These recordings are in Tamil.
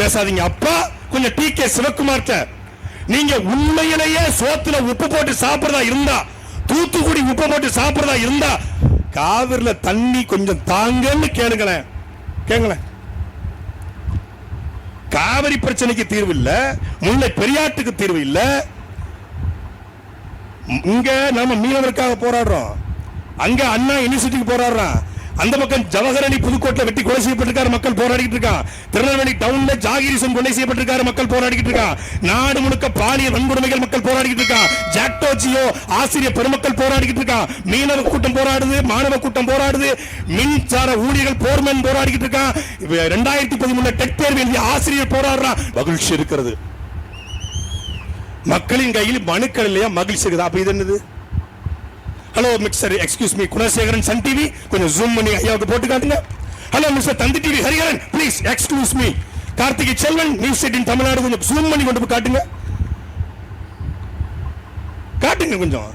பேசாதீங்க. அப்பா கொஞ்சம் டி.கே. சிவக்குமார், நீங்க உண்மையிலேயே சோத்துல உப்பு போட்டு சாப்பிடுறதா இருந்தா, தூத்துக்குடி உப்பு போட்டு சாப்பிடுறதா இருந்தா, காவிரில தண்ணி கொஞ்சம் தாங்கன்னு கேளுங்களேன். காவிரி பிரச்சனைக்கு தீர்வு இல்ல, முல்லை பெரியாற்றுக்கு தீர்வு இல்ல. இங்க நாம மீனவருக்காக போராடுறோம், அங்க அண்ணா யூனிவர்சிட்டிக்கு போராடுறான், அந்த பக்கம் ஜவஹரணி புதுக்கோட்டை வெட்டி கொலை செய்யப்பட்டிருக்காரு, மக்கள் போராடிட்டு இருக்கான். திருநெல்வேலி டவுன்ல ஜாகிரிசன் கொலை செய்யப்பட்டிருக்காரு, மக்கள் போராடிட்டு இருக்கான். நாடு முழுக்க பாலியல் வன்கொடுமைகள் மக்கள் போராடிட்டு இருக்கான். ஜாக்டோஜியோ ஆசிரியர் பெருமக்கள் போராடிட்டு இருக்கான். மீனவ கூட்டம் போராடுது, மாணவ கூட்டம் போராடுது, மின்சார ஊழியர்கள் போர்மேன் போராடிட்டு இருக்கான். 2013 டெட் தேர்வு எழுதிய ஆசிரியர் போராடுறான். மகிழ்ச்சி இருக்கிறது. மக்களின் கையில் மனுக்கள் இல்லையா, மகிழ்ச்சி இருக்குது. அப்ப இது என்னது? Hello mister excuse me Gunasekaran, Sun TV, கொஞ்சம் ஜூம் பண்ணி ஐயாவுக்கு போட்டு காட்டுங்க. Hello mister Thanthi TV Hariharan, please excuse me Karthigai Selvan, news 18 Tamil Nadu, கொஞ்சம் ஜூம் பண்ணி கொண்டு போய் காட்டுங்க. கொஞ்சம்.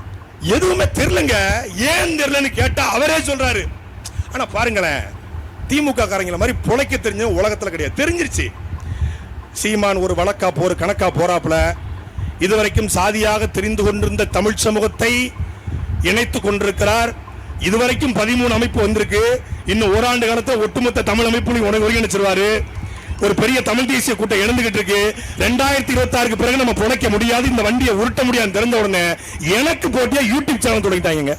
எதுவுமே தெரியலங்க. ஏன் தெரியலன்னு கேட்டா அவரே சொல்றாரு. ஆனா பாருங்களேன், திமுக காரங்கள மாதிரி பொழைக்க தெரிஞ்ச உலகத்துல கிடையாது. தெரிஞ்சிருச்சு. சீமான் ஒரு வழக்கா போற கணக்கா போறாப்புல. இதுவரைக்கும் சாதியாக தெரிந்து கொண்டிருந்த தமிழ் சமூகத்தை இணைத்துக் கொண்டிருக்கிறார். இதுவரைக்கும் 13 அமைப்பு வந்திருக்கு. இன்னும் ஓராண்டு காலத்தில் ஒட்டுமொத்த தமிழ் அமைப்பு ஒருங்கிணைச்சிருவாரு. ஒரு பெரிய தமிழ் தேசிய கூட்டம் இழந்துகிட்டு இருக்கு. 2026 பிறகு நம்ம புழைக்க முடியாது, இந்த வண்டியை உருட்ட முடியாது தெரிஞ்ச உடனே எனக்கு போட்டியா யூடியூப் சேனல் தொடங்கிட்டாங்க.